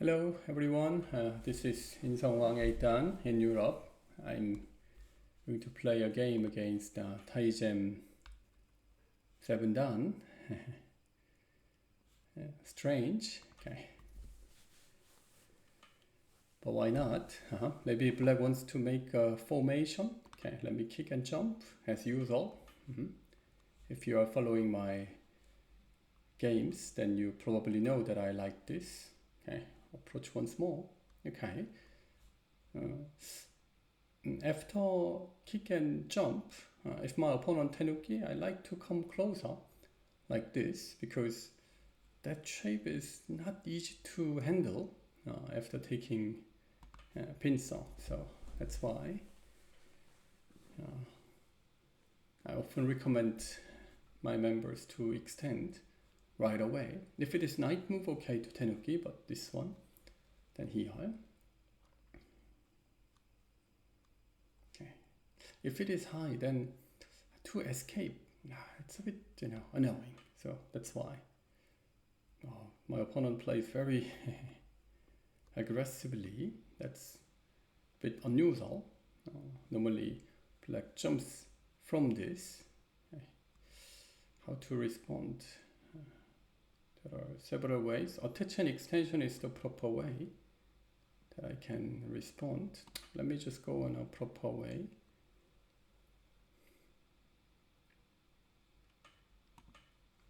Hello everyone, this is 인성왕 8단 in Europe. I'm going to play a game against Tygem 7단. Strange, okay. But why not? Maybe black wants to make a formation. Okay, let me kick and jump as usual. If you are following my games, then you probably know that I like this. Okay, approach once more. Okay. After kick and jump, if my opponent tenuki, I like to come closer like this because that shape is not easy to handle after taking pincer. So that's why I often recommend my members to extend right away. If it is knight move, okay to tenuki, but this one, then here. Okay. If it is high, then to escape, it's a bit, annoying. So that's why. My opponent plays very aggressively. That's a bit unusual. Normally, black jumps from this. Okay. How to respond? There are several ways. Attach and extension is the proper way that I can respond. Let me just go on a proper way.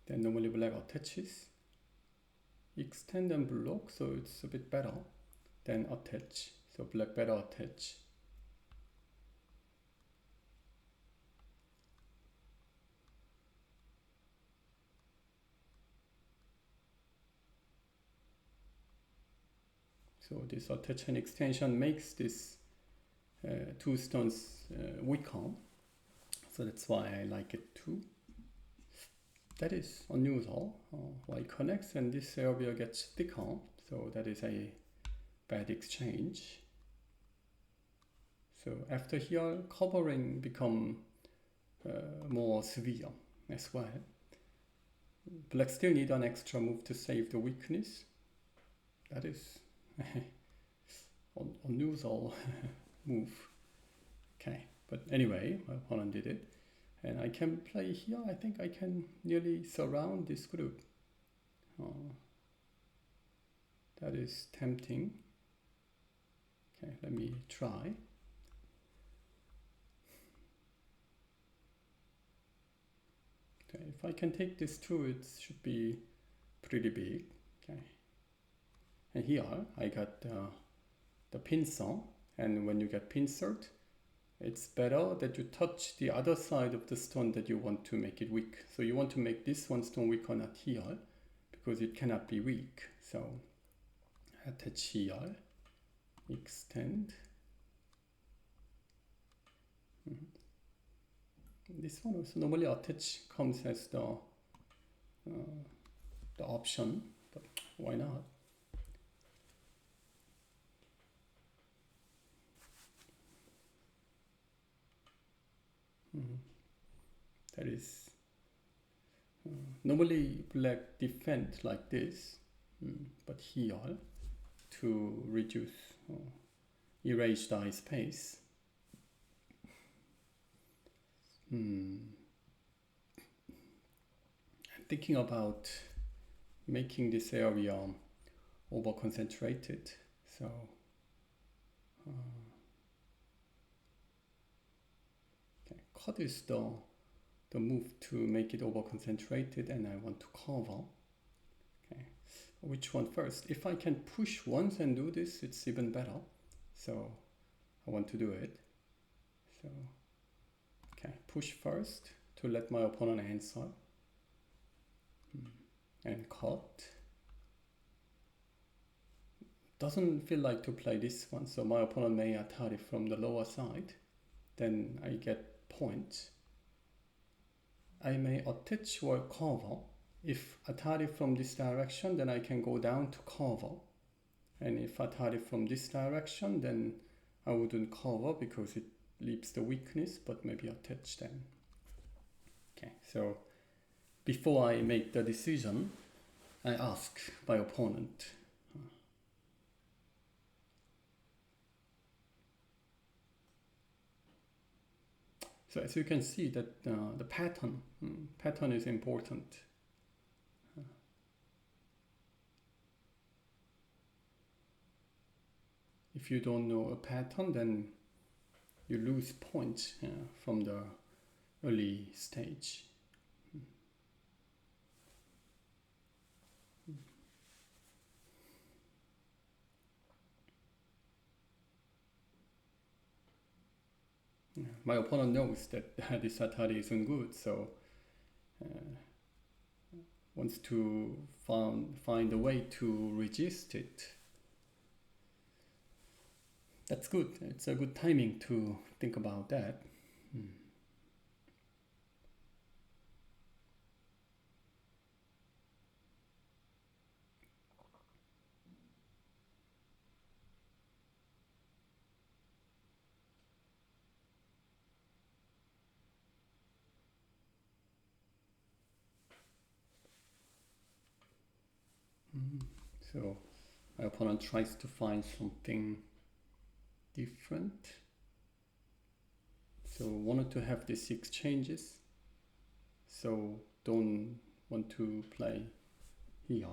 Then normally black attaches, extend and block, so it's a bit better than attach. So black better attach. So this attach and extension makes this two stones weaker. So that's why I like it too. That is unusual. Y connects and this area gets thicker. So that is a bad exchange. So after here, covering become more severe as well. Black still need an extra move to save the weakness. That is unusual move. Okay, but anyway, my opponent did it. And I can play here. I think I can nearly surround this group. That is tempting. Okay, let me try. Okay, if I can take this too, it should be pretty big. Okay. And here I got the pincer, and when you get pincered, it's better that you touch the other side of the stone that you want to make it weak. So you want to make this one stone weak or not here, because it cannot be weak. So attach here, extend. This one also normally attach comes as the option, but why not? That is normally black defend like this, but here to reduce erase the space. I'm thinking about making this area over concentrated. So cut is the move to make it over concentrated, and I want to cover. Okay, which one first? If I can push once and do this, it's even better. So I want to do it. So okay, push first to let my opponent answer, and cut. Doesn't feel like to play this one, so my opponent may attack it from the lower side. Then I get points. I may attach or cover. If attack from this direction, then I can go down to cover. And if attack from this direction, then I wouldn't cover because it leaves the weakness, but maybe attach them. Okay, so before I make the decision, I ask my opponent. So as you can see that the pattern is important. If you don't know a pattern, then you lose points from the early stage. My opponent knows that this Atari isn't good, so wants to find a way to resist it. That's good. It's a good timing to think about that. So my opponent tries to find something different. So wanted to have these exchanges. So don't want to play here.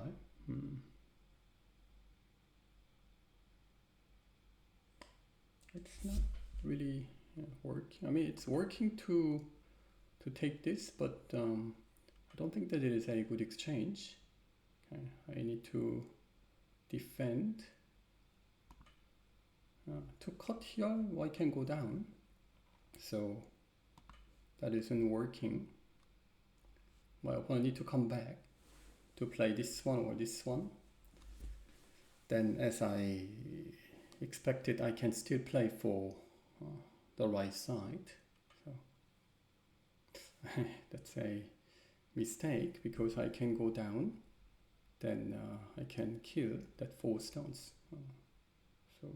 It's not really working. I mean, it's working to take this, but I don't think that it is a good exchange. Okay, I need to defend. To cut here, white can go down. So that isn't working. My opponent need to come back to play this one or this one. Then as I expected, I can still play for the right side. So that's a mistake because I can go down. Then I can kill that 4 stones. So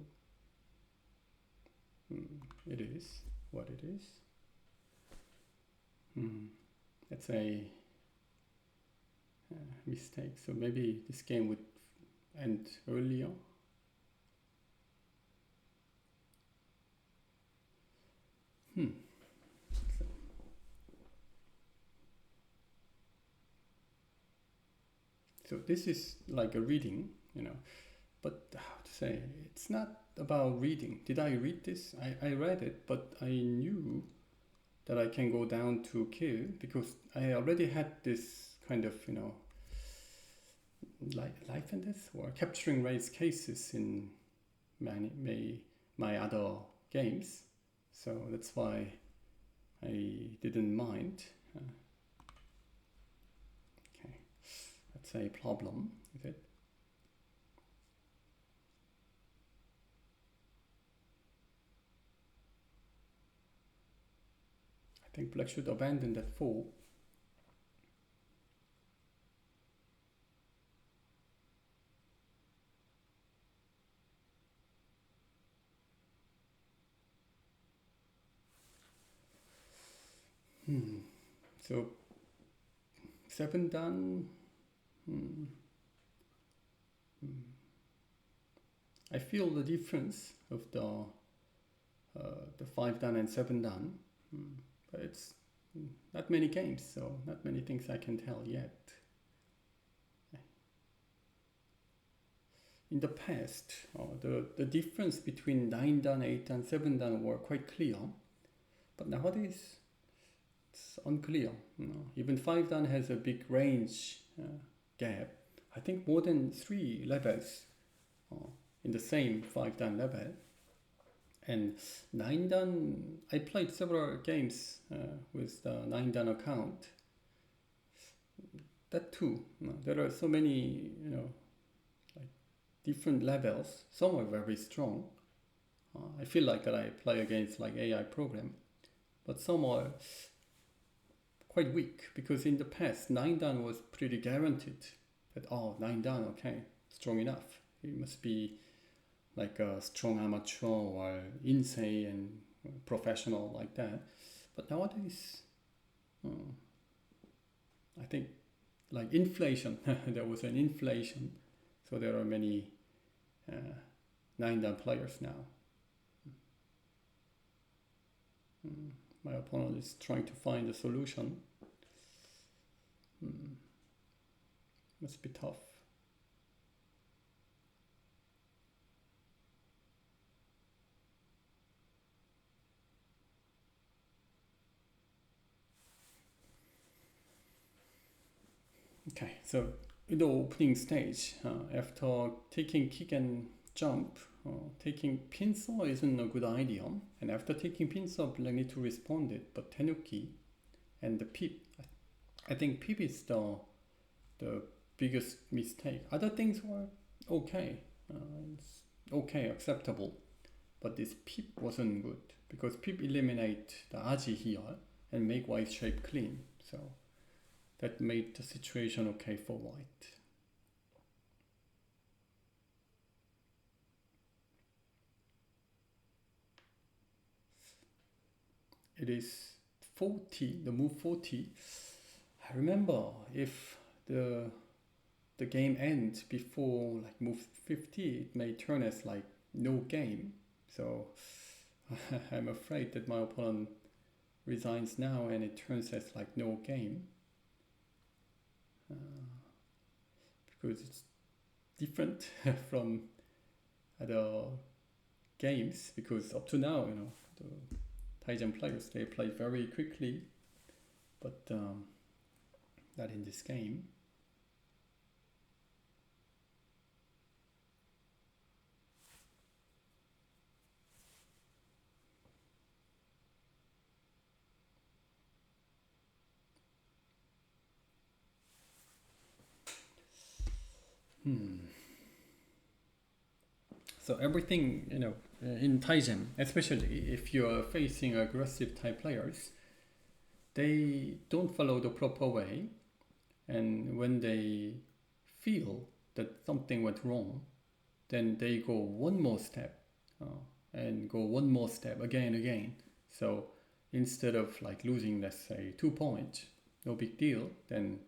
it is what it is. That's a mistake. So maybe this game would end earlier. So this is like a reading, but how to say, it's not about reading. Did I read this? I read it, but I knew that I can go down to kill because I already had this kind of, life and death or capturing race cases in my other games. So that's why I didn't mind. Okay, that's a problem, is it? I think black should abandon that 4. So 7 done. I feel the difference of the 5 done and 7 done, but it's not many games, so not many things I can tell yet. In the past, the difference between 9 done, 8 done, 7 done were quite clear, but nowadays it's unclear. Even 5 done has a big range gap. I think more than 3 levels in the same 5 done level. And 9 done, I played several games with the 9 done account. That too, there are so many, like different levels. Some are very strong. I feel like that I play against like AI program, but some are quite weak because in the past 9 done was pretty guaranteed that 9 done, okay, strong enough. It must be like a strong amateur or insane and professional like that. But nowadays, I think like inflation, there was an inflation, so there are many 9 done players now. My opponent is trying to find a solution. Must be tough. Okay, so in the opening stage, after taking kick and jump, taking pincer isn't a good idea. And after taking pincer, black need to respond it, but tenuki and the pip. I think pip is the biggest mistake. Other things were okay, it's okay, acceptable, but this pip wasn't good because pip eliminate the aji here and make white shape clean. So that made the situation okay for white. It is 40, the move 40. I remember if the game ends before like move 50, it may turn as like no game. So I'm afraid that my opponent resigns now and it turns as like no game. Because it's different from other games, because up to now, the Tygem players, they play very quickly, but not in this game. So everything, in Tygem, especially if you're facing aggressive type players, they don't follow the proper way, and when they feel that something went wrong, then they go one more step and go one more step again and again. So instead of like losing, let's say, 2 points, no big deal, then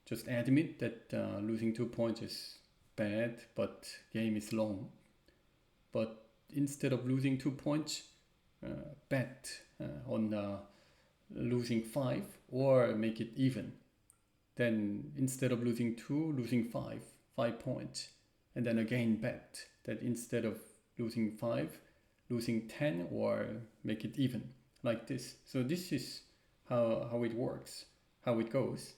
just admit that losing 2 points is bad, but game is long. But instead of losing 2 points, bet on losing 5 or make it even. Then instead of losing 2, losing 5 points. And then again bet that instead of losing 5, losing 10 or make it even, like this. So this is how it works, how it goes.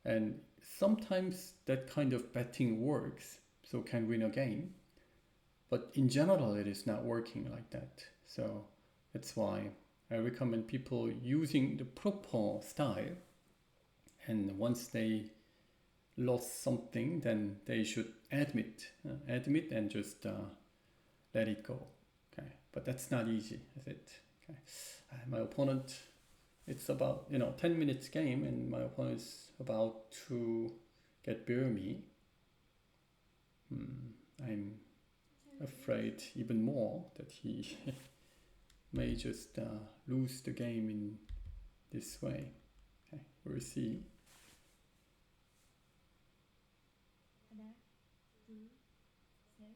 And sometimes that kind of betting works, so can win a game. But in general, it is not working like that. So that's why I recommend people using the proper style. And once they lost something, then they should admit and just let it go. Okay, but that's not easy, is it? Okay, my opponent, it's about 10 minutes game, and my opponent is about to get bear me. I'm afraid even more that he may just lose the game in this way. Okay, we'll see. 하나, 둘, 셋,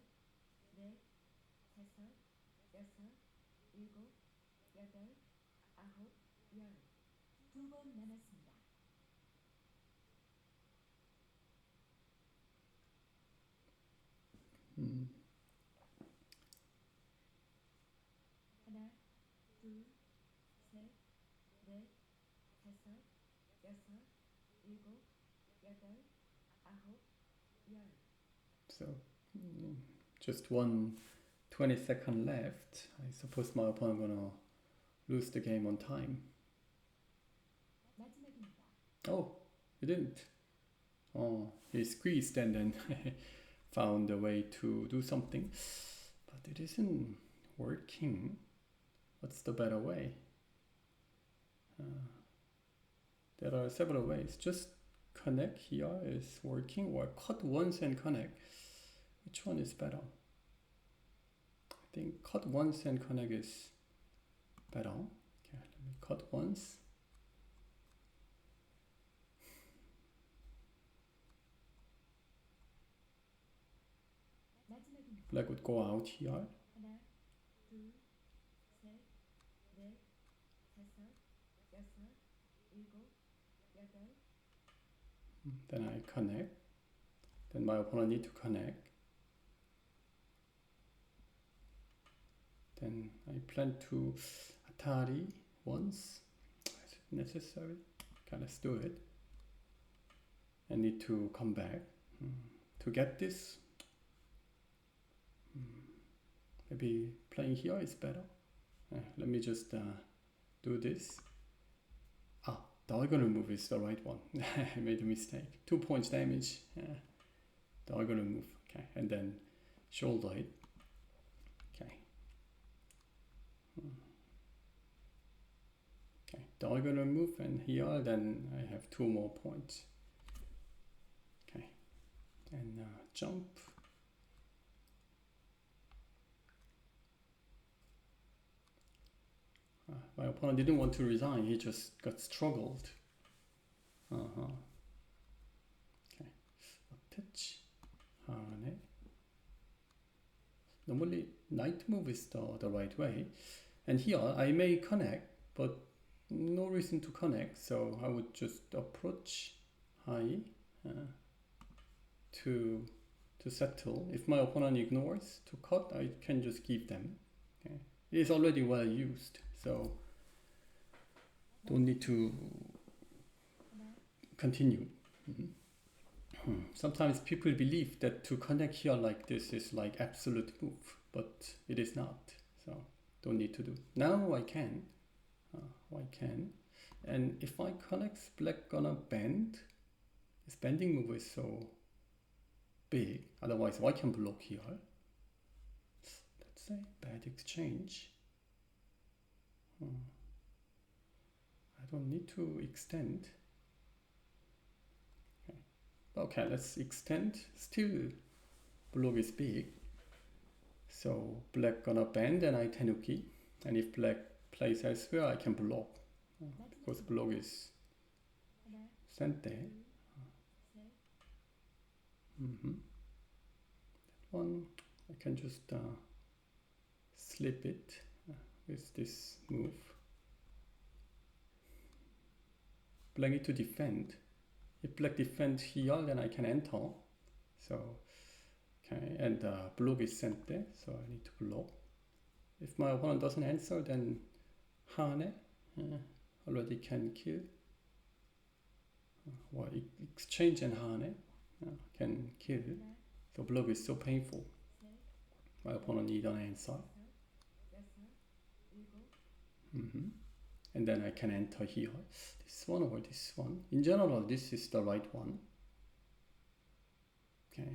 넷, 다섯, 여섯, 일곱, 여덟, 아홉, 열. 2번 남았습니다. 하나, 둘, 셋, 넷, 다섯, 여섯, 일곱, 여덟, 아홉, 열. So just 1 20-second left. I suppose my opponent gonna lose the game on time. 마지막입니다. Oh, he didn't. Oh, he squeezed and then found a way to do something, but it isn't working. What's the better way? There are several ways. Just connect here is working, or cut once and connect. Which one is better? I think cut once and connect is better. Okay, let me cut once. 마지막입니다. Black would go out here. 하나, 둘, 셋, 넷, 다섯, Then I connect. Then my opponent need to connect. Then I plan to Atari once. Is it necessary? Okay, let's do it. I need to come back. To get this, maybe playing here is better. Let me just do this. Diagonal move is the right one. I made a mistake. 2 points damage. Diagonal move. Okay, and then shoulder it. Okay. Okay, diagonal move, and here then I have 2 more points. Okay, and jump. My opponent didn't want to resign, he just got struggled. Okay, touch. Normally knight move is the right way, and here I may connect, but no reason to connect, so I would just approach high to settle. If my opponent ignores to cut, I can just give them. Okay. It is already well used, so don't need to continue. Sometimes people believe that to connect here like this is like absolute move, but it is not, so don't need to do. Now I can. And if I connect, black gonna bend. This bending move is so big, otherwise white can block here. Let's say bad exchange. I don't need to extend. Okay, let's extend. Still block is big, so black gonna bend and I tenuki, and if black plays elsewhere I can block because block is sent there. That one I can just slip it with this move. Black need to defend. If black defends here, then I can enter. So, okay, and block is sent there, so I need to block. If my opponent doesn't answer, then Hane already can kill. Well, exchange and Hane can kill. So block is so painful. My opponent need an answer. And then I can enter here. This one or this one. In general, this is the right one. Okay,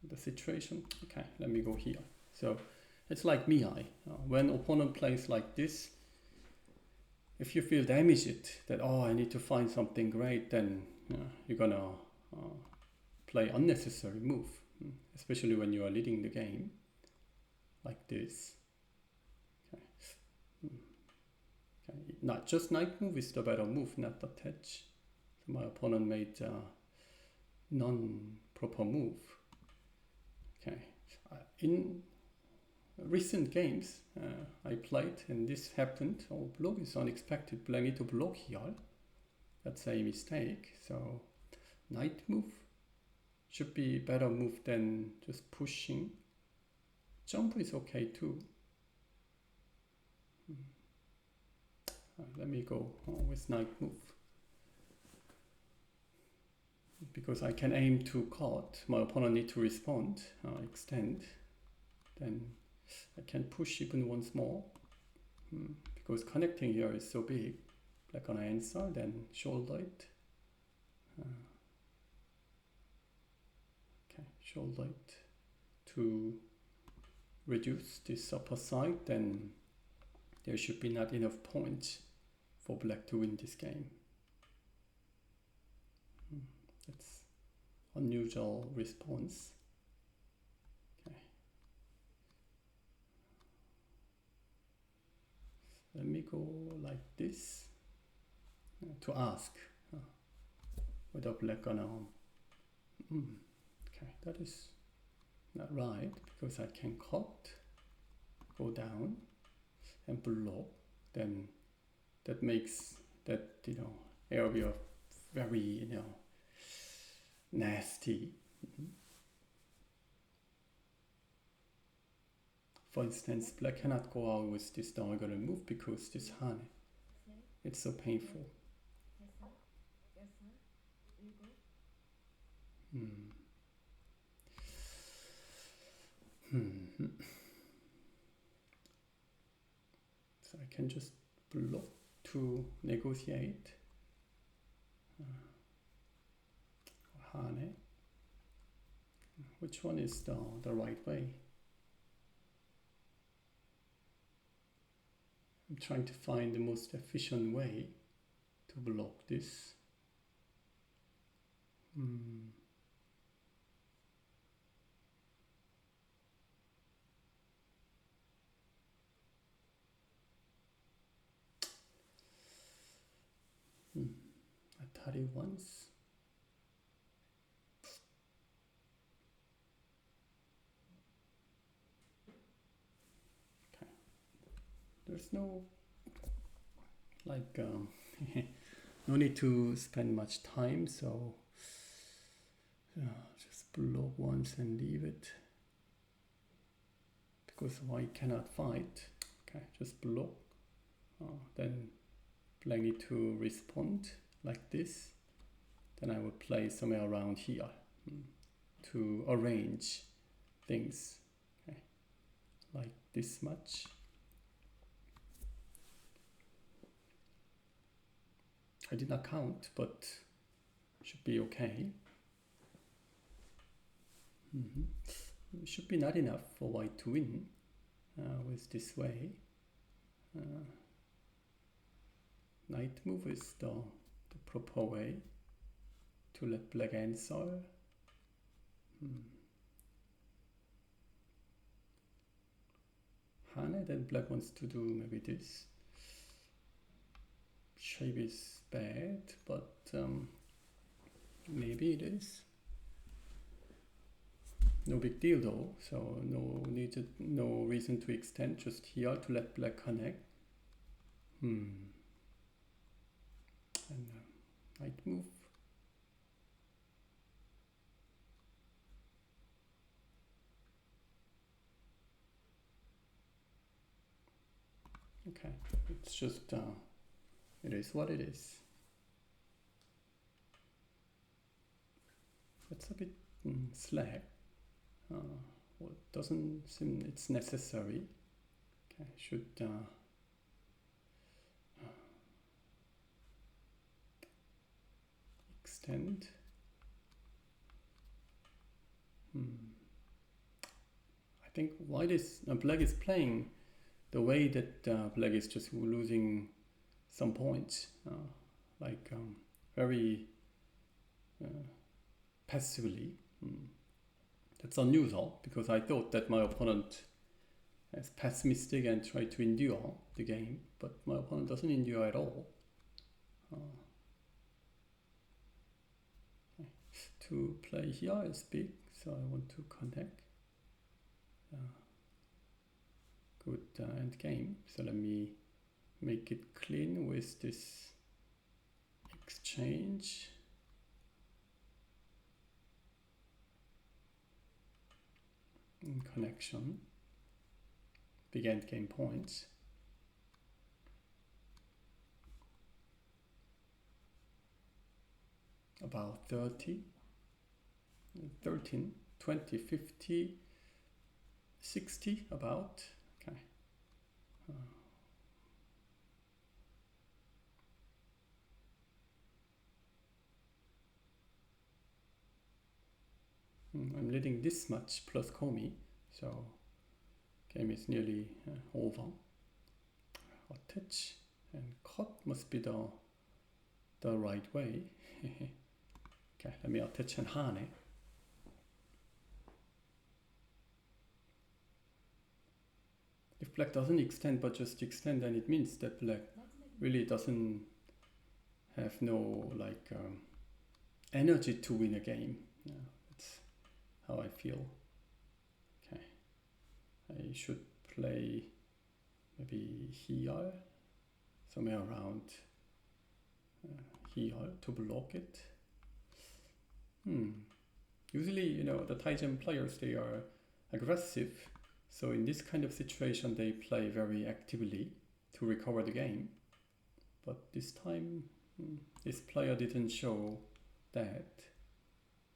the situation. Okay, let me go here. So it's like Mihai. When opponent plays like this, if you feel damaged, that I need to find something great, then you're gonna play unnecessary move, especially when you are leading the game, like this. Okay, not just knight move is the better move, not the touch. So my opponent made non-proper move. Okay, in recent games I played and this happened. Oh, block is unexpected. Black need to block here. That's a mistake. So knight move should be better move than just pushing. Jump is okay too. Let me go with knight move. Because I can aim to cut, my opponent need to respond, extend. Then I can push even once more. Because connecting here is so big. Black gonna answer, then shoulder it. Okay, shoulder it to reduce this upper side, then there should be not enough points for black to win this game. That's unusual response. Okay. Let me go like this to ask whether black gonna. Okay, that is not right because I can cut, go down, and block. Then that makes that area very nasty. For instance, black cannot go out with this diagonal move because this hane, it's so painful. So I can just block to negotiate. Hane. Which one is the right way? I'm trying to find the most efficient way to block this. Atari once. Okay. There's no like no need to spend much time, so just block once and leave it because white cannot fight. Okay, just block. Then black need to respond like this. Then I would play somewhere around here to arrange things, okay, like this much. I did not count, but should be okay. It should be not enough for white to win with this way. Knight move is the proper way to let black answer. Hane, then black wants to do maybe this. Shape is bad, but maybe it is. No big deal though, so no reason to extend, just here to let black connect. And knight move. Okay, it's just it is what it is. It's a bit slack. Well, it doesn't seem it's necessary. Okay, should extend. I think white is black is playing the way that black is just losing some points, like very passively. That's unusual because I thought that my opponent is pessimistic and try to endure the game, but my opponent doesn't endure at all. To play here is big, so I want to connect. Good end game. So let me make it clean with this exchange. And connection. Big end game points. About 30, 13, 20, 50, 60 about. Okay. I'm leading this much plus Komi, so game is nearly over. Attach and cut must be the right way. Okay, let me attach and hane. If black doesn't extend but just extend, then it means that black really doesn't have no like energy to win a game. Yeah, that's how I feel. Okay, I should play maybe here, somewhere around here to block it. Usually, you know, the Tygem players, they are aggressive. So in this kind of situation, they play very actively to recover the game. But this time, this player didn't show that.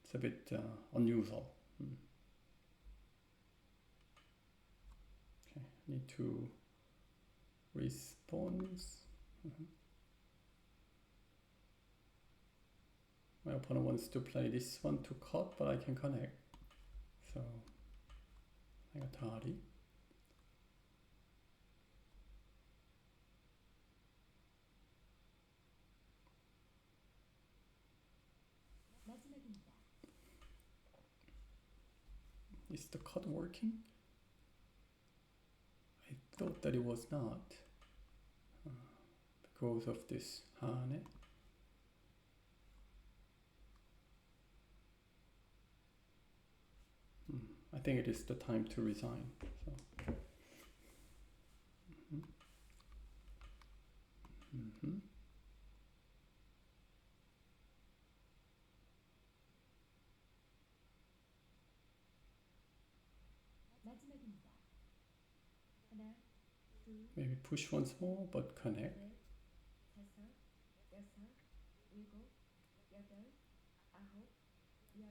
It's a bit unusual. Okay, need to response. My opponent wants to play this one to cut, but I can connect. So I got Hardy. 마지막입니다. Is the cut working? I thought that it was not because of this Hane. I think it is the time to resign. So. 마지막입니다. 하나, 둘, Maybe push once more, but connect. 넷, 다섯, 여섯, 일곱, 여덟, 아홉, 열.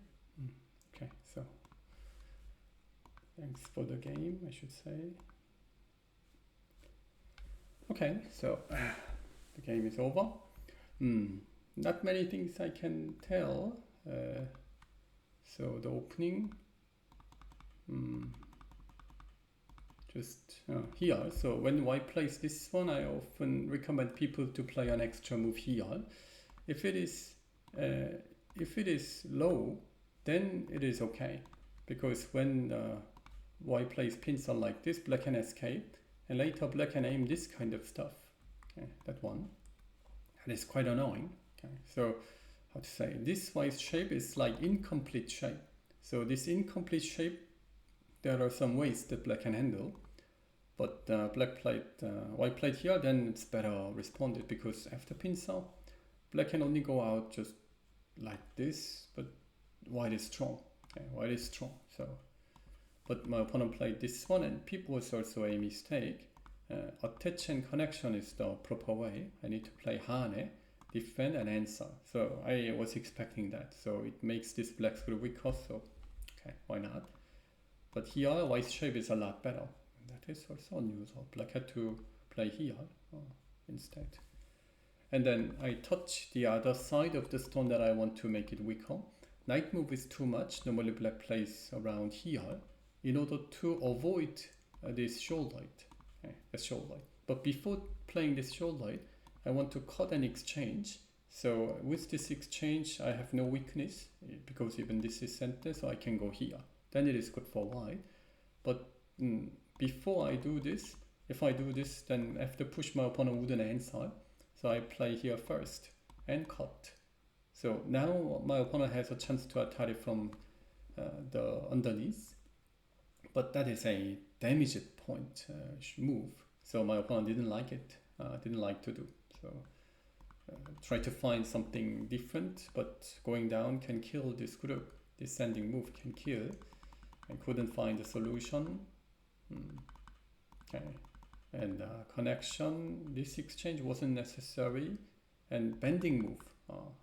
Okay, so thanks for the game, I should say. Okay, so the game is over. Not many things I can tell. So the opening, just here. So when white plays this one, I often recommend people to play an extra move here. If it is low, then it is okay, because when white plays pinsel like this, black can escape, and later black can aim this kind of stuff. Okay, that one. And it's quite annoying. Okay, so how to say, this white shape is like incomplete shape. So this incomplete shape, there are some ways that black can handle, but white played here, then it's better responded, because after pinsel, black can only go out just like this, but white is strong. Okay, white is strong. So, but my opponent played this one, and pip was also a mistake. Attach and connection is the proper way. I need to play Hane, defend and answer. So I was expecting that. So it makes this black square weaker. So okay, why not? But here white shape is a lot better. That is also unusual. Black had to play here instead. And then I touch the other side of the stone that I want to make it weaker. Knight move is too much. Normally black plays around here in order to avoid this shoulder. Okay, a shoulder. But before playing this shoulder, I want to cut and exchange. So with this exchange, I have no weakness, because even this is center, so I can go here. Then it is good for white. But before I do this, if I do this, then after push, my opponent wouldn't answer. So I play here first and cut. So now my opponent has a chance to attack it from the underneath. But that is a damaged point move. So my opponent didn't like it, didn't like to do. So try to find something different, but going down can kill this group. This sending move can kill. I couldn't find a solution. Okay, and connection, this exchange wasn't necessary. And bending move,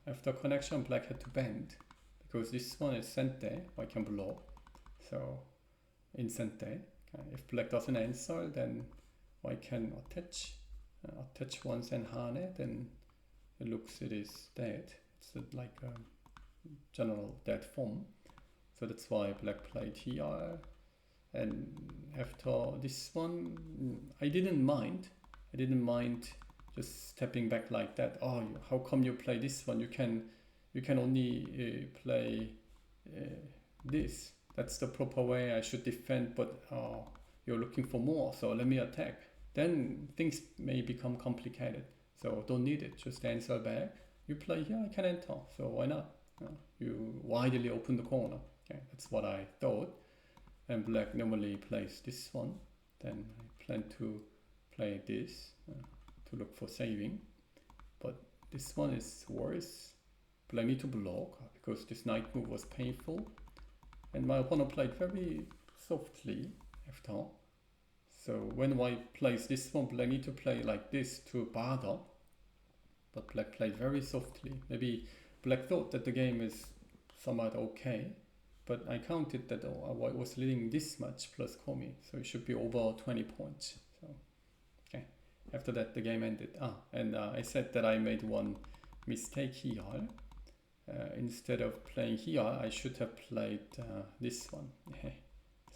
after connection black had to bend, because this one is center, I can block. So in center, okay. If black doesn't answer, then I can attach once and Hane, then it looks it is dead. It's like a general dead form. So that's why black played here. And after this one, I didn't mind just stepping back like that. Oh, how come you play this one? You can only play this. That's the proper way. I should defend, but you're looking for more, so let me attack. Then things may become complicated. So don't need it. Just answer back. You play here, I can enter. So why not? You widely open the corner. Okay, that's what I thought. And black normally plays this one. Then I plan to play this to look for saving. But this one is worse. but I need to block because this knight move was painful. And my opponent played very softly after. So when white plays this one, black need to play like this to bother. But black played very softly. Maybe black thought that the game is somewhat okay. But I counted that white was leading this much plus Komi. So it should be over 20 points. So, okay. After that, the game ended. And I said that I made one mistake here. Instead of playing here, I should have played this one.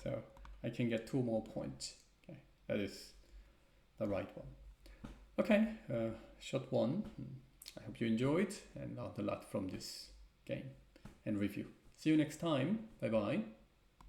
So I can get 2 more points. Okay, that is the right one. Okay, shot 1. I hope you enjoyed and learned a lot from this game and review. See you next time. Bye bye.